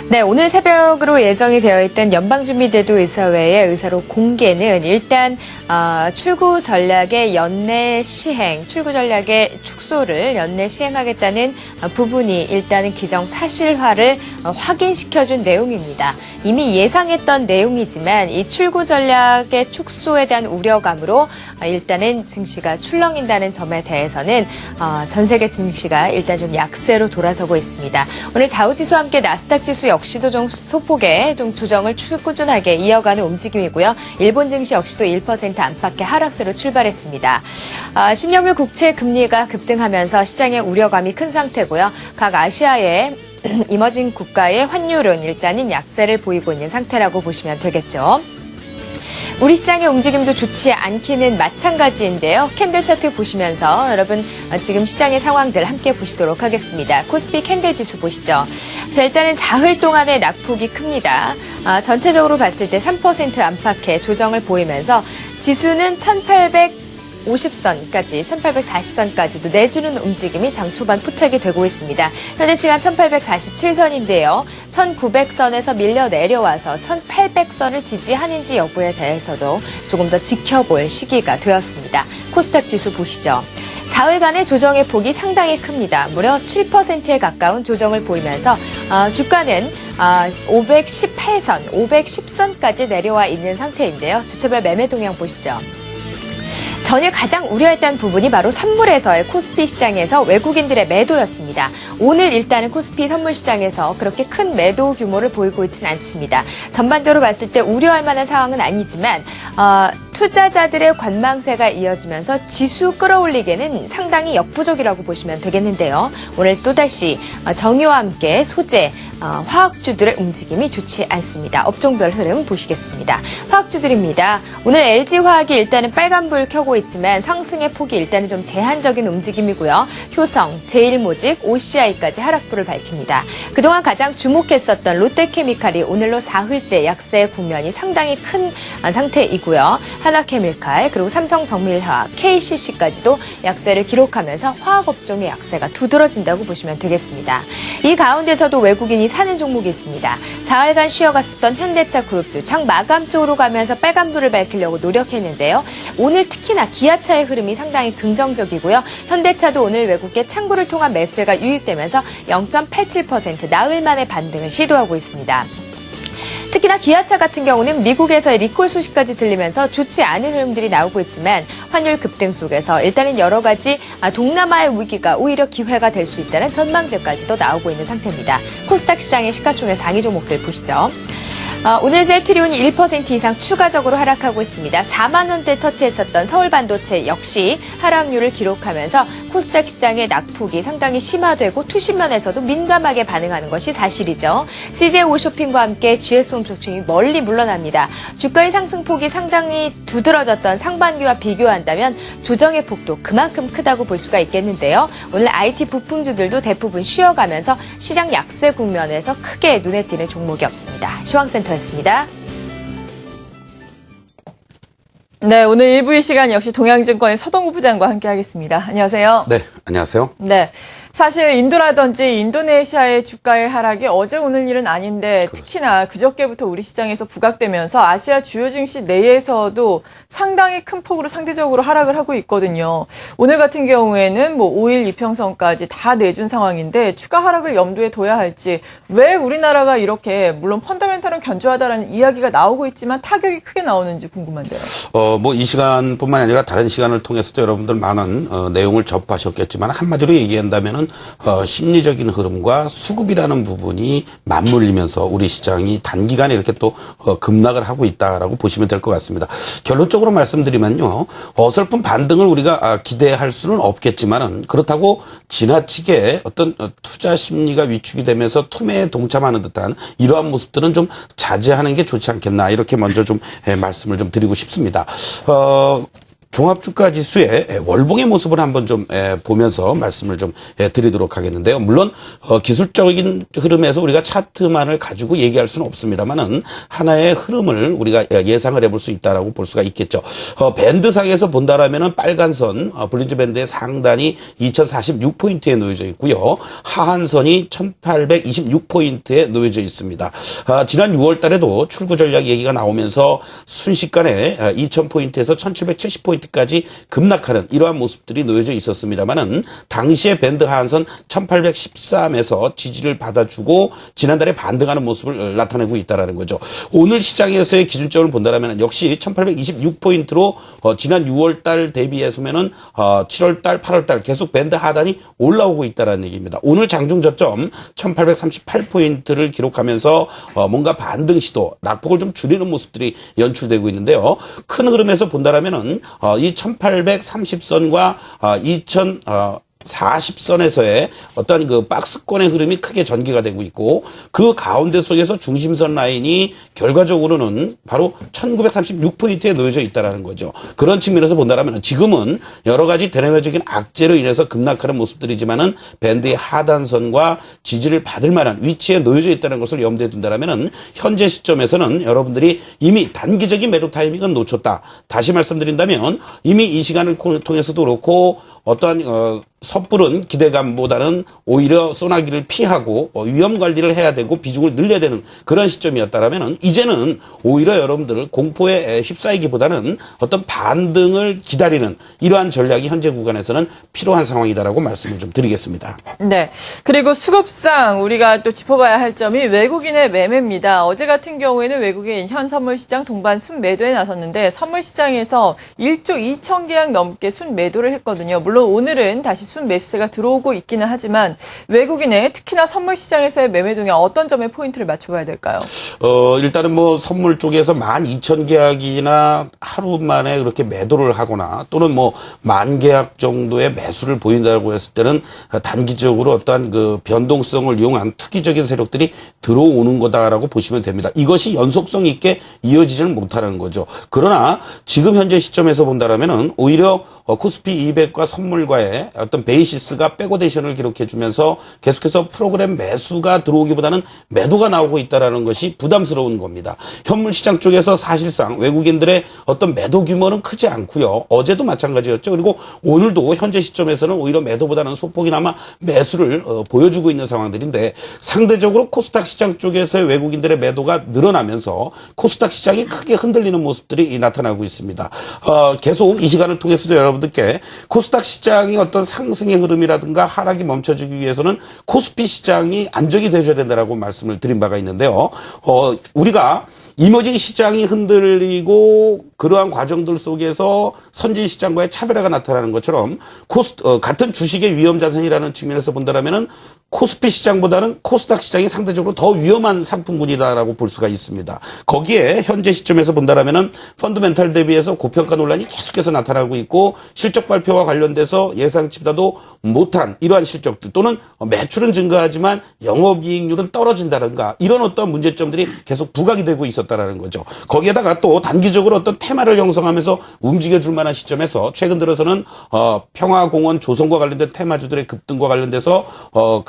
네, 오늘 새벽으로 예정이 되어 있던 연방준비제도 의사회의 의사로 공개는 일단 출구 전략의 연내 시행, 출구 전략의 축소를 연내 시행하겠다는 부분이 일단은 기정사실화를 확인시켜준 내용입니다. 이미 예상했던 내용이지만 이 출구 전략의 축소에 대한 우려감으로 일단은 증시가 출렁인다는 점에 대해서는 전 세계 증시가 일단 좀 약세로 돌아서고 있습니다. 오늘 다우지수와 함께 나스닥 지수 역시도 좀 소폭의 좀 조정을 꾸준하게 이어가는 움직임이고요. 일본 증시 역시도 1% 안팎의 하락세로 출발했습니다. 10년물 국채 금리가 급등하면서 시장의 우려감이 큰 상태고요. 각 아시아의 이머징 국가의 환율은 일단은 약세를 보이고 있는 상태라고 보시면 되겠죠. 우리 시장의 움직임도 좋지 않기는 마찬가지인데요. 캔들 차트 보시면서 여러분 지금 시장의 상황들 함께 보시도록 하겠습니다. 코스피 캔들 지수 보시죠. 자, 일단은 사흘 동안의 낙폭이 큽니다. 전체적으로 봤을 때 3% 안팎의 조정을 보이면서 지수는 1850선까지, 1840선까지도 내주는 움직임이 장 초반 포착이 되고 있습니다. 현재 시간 1847선인데요. 1900선에서 밀려 내려와서 1800선을 지지하는지 여부에 대해서도 조금 더 지켜볼 시기가 되었습니다. 코스닥 지수 보시죠. 4일간의 조정의 폭이 상당히 큽니다. 무려 7%에 가까운 조정을 보이면서 주가는 518선, 510선까지 내려와 있는 상태인데요. 주체별 매매 동향 보시죠. 전일 가장 우려했던 부분이 바로 선물에서의 코스피 시장에서 외국인들의 매도였습니다. 오늘 일단은 코스피 선물 시장에서 그렇게 큰 매도 규모를 보이고 있지는 않습니다. 전반적으로 봤을 때 우려할 만한 상황은 아니지만 투자자들의 관망세가 이어지면서 지수 끌어올리기에는 상당히 역부족이라고 보시면 되겠는데요. 오늘 또다시 정유와 함께 소재, 화학주들의 움직임이 좋지 않습니다. 업종별 흐름 보시겠습니다. 화학주들입니다. 오늘 LG화학이 일단은 빨간불 켜고 있지만 상승의 폭이 일단은 좀 제한적인 움직임이고요. 효성, 제일모직, OCI까지 하락불을 밝힙니다. 그동안 가장 주목했었던 롯데케미칼이 오늘로 4흘째 약세 국면이 상당히 큰 상태이고요. 하나케미칼, 그리고 삼성정밀화학, KCC까지도 약세를 기록하면서 화학업종의 약세가 두드러진다고 보시면 되겠습니다. 이 가운데서도 외국인이 사는 종목이 있습니다. 4일간 쉬어갔었던 현대차 그룹주 장 마감 쪽으로 가면서 빨간불을 밝히려고 노력했는데요. 오늘 특히나 기아차의 흐름이 상당히 긍정적이고요. 현대차도 오늘 외국계 창구를 통한 매수세가 유입되면서 0.87% 나흘 만에 반등을 시도하고 있습니다. 특히나 기아차 같은 경우는 미국에서의 리콜 소식까지 들리면서 좋지 않은 흐름들이 나오고 있지만 환율 급등 속에서 일단은 여러 가지 동남아의 위기가 오히려 기회가 될 수 있다는 전망들까지도 나오고 있는 상태입니다. 코스닥 시장의 시가총액 상위 종목들 보시죠. 오늘 셀트리온이 1% 이상 추가적으로 하락하고 있습니다. 4만 원대 터치했었던 서울반도체 역시 하락률을 기록하면서 코스닥 시장의 낙폭이 상당히 심화되고 투심면에서도 민감하게 반응하는 것이 사실이죠. CJ 오쇼핑과 함께 GS홈쇼핑이 멀리 물러납니다. 주가의 상승폭이 상당히 두드러졌던 상반기와 비교한다면 조정의 폭도 그만큼 크다고 볼 수가 있겠는데요. 오늘 IT 부품주들도 대부분 쉬어가면서 시장 약세 국면에서 크게 눈에 띄는 종목이 없습니다. 시황센터였습니다. 네, 오늘 1부 이 시간 역시 동양증권의 서동구 부장과 함께하겠습니다. 안녕하세요. 네, 안녕하세요. 네, 사실 인도라든지 인도네시아의 주가의 하락이 어제 오늘 일은 아닌데 그렇습니다. 특히나 그저께부터 우리 시장에서 부각되면서 아시아 주요 증시 내에서도 상당히 큰 폭으로 상대적으로 하락을 하고 있거든요. 오늘 같은 경우에는 5일 이평선까지 다 내준 상황인데 추가 하락을 염두에 둬야 할지, 왜 우리나라가 이렇게 물론 펀더멘탈은 견조하다라는 이야기가 나오고 있지만 타격이 크게 나오는지 궁금한데요. 이 시간뿐만 아니라 다른 시간을 통해서도 여러분들 많은 내용을 접하셨겠지만 한마디로 얘기한다면은 심리적인 흐름과 수급이라는 부분이 맞물리면서 우리 시장이 단기간에 이렇게 또 급락을 하고 있다라고 보시면 될 것 같습니다. 결론적으로 말씀드리면요, 어설픈 반등을 우리가 기대할 수는 없겠지만은 그렇다고 지나치게 어떤 투자 심리가 위축이 되면서 투매에 동참하는 듯한 이러한 모습들은 좀 자제하는 게 좋지 않겠나, 이렇게 먼저 좀 말씀을 좀 드리고 싶습니다. 종합주가 지수의 월봉의 모습을 한번 좀 보면서 말씀을 좀 드리도록 하겠는데요. 물론 기술적인 흐름에서 우리가 차트만을 가지고 얘기할 수는 없습니다만은 하나의 흐름을 우리가 예상을 해볼 수 있다라고 볼 수가 있겠죠. 밴드상에서 본다라면은 빨간 선 볼린저 밴드의 상단이 2046포인트에 놓여져 있고요. 하한선이 1826포인트에 놓여져 있습니다. 지난 6월 달에도 출구 전략 얘기가 나오면서 순식간에 2000포인트에서 1770포인트 까지 급락하는 이러한 모습들이 놓여져 있었습니다만은 당시에 밴드 하한선 1813에서 지지를 받아주고 지난달에 반등하는 모습을 나타내고 있다라는 거죠. 오늘 시장에서의 기준점을 본다라면 역시 1826포인트로 지난 6월 달 대비해서면은 7월 달, 8월 달 계속 밴드 하단이 올라오고 있다라는 얘기입니다. 오늘 장중 저점 1838포인트를 기록하면서 뭔가 반등 시도, 낙폭을 좀 줄이는 모습들이 연출되고 있는데요. 큰 흐름에서 본다라면은 이 1830선과 2040선에서의 어떤 그 박스권의 흐름이 크게 전개가 되고 있고 그 가운데 속에서 중심선 라인이 결과적으로는 바로 1936포인트에 놓여져 있다라는 거죠. 그런 측면에서 본다면 지금은 여러 가지 대내외적인 악재로 인해서 급락하는 모습들이지만은 밴드의 하단선과 지지를 받을 만한 위치에 놓여져 있다는 것을 염두에 둔다면 현재 시점에서는 여러분들이 이미 단기적인 매도 타이밍은 놓쳤다. 다시 말씀드린다면 이미 이 시간을 통해서도 그렇고 어떠한 섣부른 기대감보다는 오히려 소나기를 피하고 위험 관리를 해야 되고 비중을 늘려야 되는 그런 시점이었다라면 이제는 오히려 여러분들 공포에 휩싸이기보다는 어떤 반등을 기다리는 이러한 전략이 현재 구간에서는 필요한 상황이다라고 말씀을 좀 드리겠습니다. 네. 그리고 수급상 우리가 또 짚어봐야 할 점이 외국인의 매매입니다. 어제 같은 경우에는 외국인 현 선물시장 동반 순매도에 나섰는데 선물시장에서 1조 2천 계약 넘게 순매도를 했거든요. 물론 오늘은 다시 순매수세가 들어오고 있기는 하지만 외국인의 특히나 선물 시장에서의 매매 동향 어떤 점에 포인트를 맞춰봐야 될까요? 일단은 뭐 선물 쪽에서 12,000계약이나 하루 만에 그렇게 매도를 하거나 또는 뭐 10,000계약 정도의 매수를 보인다고 했을 때는 단기적으로 어떠한 그 변동성을 이용한 투기적인 세력들이 들어오는 거다라고 보시면 됩니다. 이것이 연속성 있게 이어지지는 못하는 거죠. 그러나 지금 현재 시점에서 본다라면은 오히려 코스피 200과 선물과의 어떤 베이시스가 백오데이션을 기록해주면서 계속해서 프로그램 매수가 들어오기보다는 매도가 나오고 있다는 것이 부담스러운 겁니다. 현물 시장 쪽에서 사실상 외국인들의 어떤 매도 규모는 크지 않고요. 어제도 마찬가지였죠. 그리고 오늘도 현재 시점에서는 오히려 매도보다는 소폭이나마 매수를 보여주고 있는 상황들인데 상대적으로 코스닥 시장 쪽에서의 외국인들의 매도가 늘어나면서 코스닥 시장이 크게 흔들리는 모습들이 나타나고 있습니다. 계속 이 시간을 통해서도 여러분들께 코스닥 시장이 어떤 상승의 흐름이라든가 하락이 멈춰지기 위해서는 코스피 시장이 안정이 되어줘야 된다라고 말씀을 드린 바가 있는데요. 우리가 이머징 시장이 흔들리고 그러한 과정들 속에서 선진 시장과의 차별화가 나타나는 것처럼 같은 주식의 위험 자산이라는 측면에서 본다면은 코스피 시장보다는 코스닥 시장이 상대적으로 더 위험한 상품군이다라고 볼 수가 있습니다. 거기에 현재 시점에서 본다면은 펀드멘탈 대비해서 고평가 논란이 계속해서 나타나고 있고 실적 발표와 관련돼서 예상치보다도 못한 이러한 실적들 또는 매출은 증가하지만 영업이익률은 떨어진다든가 이런 어떤 문제점들이 계속 부각이 되고 있었다라는 거죠. 거기에다가 또 단기적으로 어떤 테마를 형성하면서 움직여줄 만한 시점에서 최근 들어서는 평화공원 조성과 관련된 테마주들의 급등과 관련돼서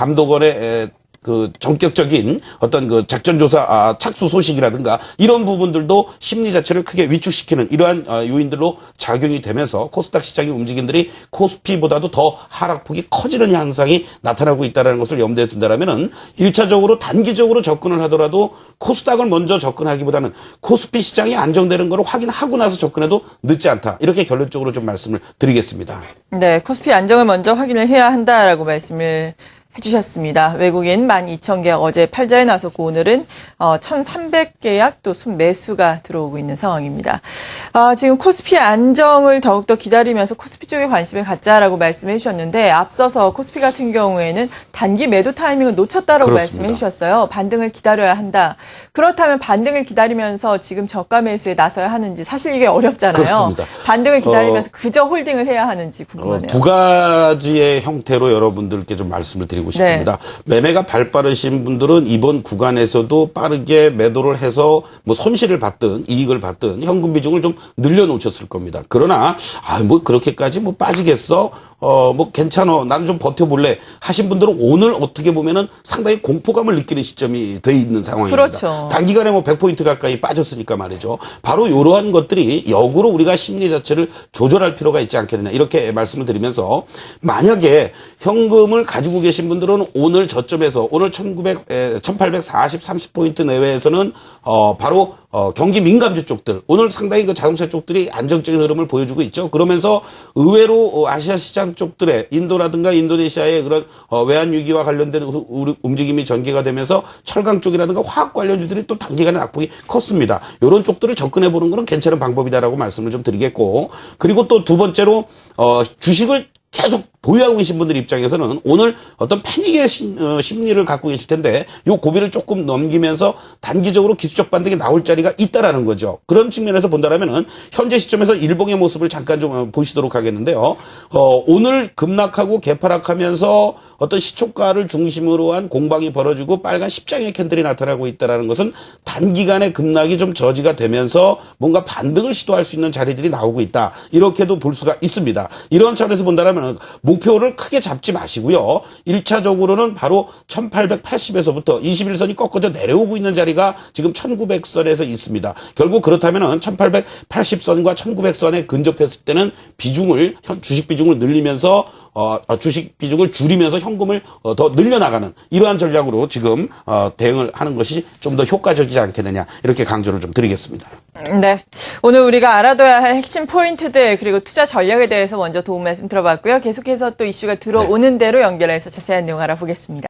감독원의 그 전격적인 어떤 그 작전조사 착수 소식이라든가 이런 부분들도 심리 자체를 크게 위축시키는 이러한 요인들로 작용이 되면서 코스닥 시장의 움직임들이 코스피보다도 더 하락폭이 커지는 현상이 나타나고 있다는 것을 염두에 둔다면은 1차적으로 단기적으로 접근을 하더라도 코스닥을 먼저 접근하기보다는 코스피 시장이 안정되는 걸 확인하고 나서 접근해도 늦지 않다. 이렇게 결론적으로 좀 말씀을 드리겠습니다. 네, 코스피 안정을 먼저 확인을 해야 한다라고 말씀을 해주셨습니다. 외국인 12,000계약 어제 팔자에 나섰고 오늘은 1,300계약 또 순매수가 들어오고 있는 상황입니다. 지금 코스피 안정을 더욱더 기다리면서 코스피 쪽에 관심을 갖자라고 말씀해 주셨는데 앞서서 코스피 같은 경우에는 단기 매도 타이밍을 놓쳤다라고 그렇습니다. 말씀해 주셨어요. 반등을 기다려야 한다. 그렇다면 반등을 기다리면서 지금 저가 매수에 나서야 하는지 사실 이게 어렵잖아요. 그렇습니다. 반등을 기다리면서 그저 홀딩을 해야 하는지 궁금하네요. 두 가지의 형태로 여러분들께 좀 말씀을 드리고 말씀드리고 싶습니다. 매매가 발 빠르신 분들은 이번 구간에서도 빠르게 매도를 해서 뭐 손실을 받든 이익을 받든 현금 비중을 좀 늘려놓으셨을 겁니다. 그러나 뭐 그렇게까지 뭐 빠지겠어? 뭐 괜찮아. 나는 좀 버텨볼래. 하신 분들은 오늘 어떻게 보면은 상당히 공포감을 느끼는 시점이 돼 있는 상황입니다. 그렇죠. 단기간에 뭐 100포인트 가까이 빠졌으니까 말이죠. 바로 이러한 것들이 역으로 우리가 심리 자체를 조절할 필요가 있지 않겠느냐. 이렇게 말씀을 드리면서 만약에 현금을 가지고 계신 분들은 오늘 저점에서 오늘 1840, 30포인트 내외에서는 바로 경기 민감주 쪽들 오늘 상당히 그 자동차 쪽들이 안정적인 흐름을 보여주고 있죠. 그러면서 의외로 아시아 시장 쪽들의 인도라든가 인도네시아의 그런 외환 위기와 관련된 움직임이 전개가 되면서 철강 쪽이라든가 화학 관련주들이 또 단기간에 낙폭이 컸습니다. 이런 쪽들을 접근해 보는 것은 괜찮은 방법이다라고 말씀을 좀 드리겠고, 그리고 또 두 번째로 주식을 계속 보유하고 계신 분들 입장에서는 오늘 어떤 패닉의 심리를 갖고 계실 텐데 요 고비를 조금 넘기면서 단기적으로 기술적 반등이 나올 자리가 있다라는 거죠. 그런 측면에서 본다라면은 현재 시점에서 일봉의 모습을 잠깐 좀 보시도록 하겠는데요. 오늘 급락하고 개파락하면서 어떤 시초가를 중심으로 한 공방이 벌어지고 빨간 십장의 캔들이 나타나고 있다라는 것은 단기간에 급락이 좀 저지가 되면서 뭔가 반등을 시도할 수 있는 자리들이 나오고 있다. 이렇게도 볼 수가 있습니다. 이런 차원에서 본다라면 목표를 크게 잡지 마시고요. 1차적으로는 바로 1880에서부터 21선이 꺾어져 내려오고 있는 자리가 지금 1900선에서 있습니다. 결국 그렇다면 1880선과 1900선에 근접했을 때는 비중을 주식 비중을 늘리면서 주식 비중을 줄이면서 현금을 더 늘려나가는 이러한 전략으로 지금 대응을 하는 것이 좀 더 효과적이지 않겠느냐 이렇게 강조를 좀 드리겠습니다. 네, 오늘 우리가 알아둬야 할 핵심 포인트들 그리고 투자 전략에 대해서 먼저 도움 말씀 들어봤고요. 계속해서 또 이슈가 들어오는 대로 연결해서 자세한 내용 알아보겠습니다.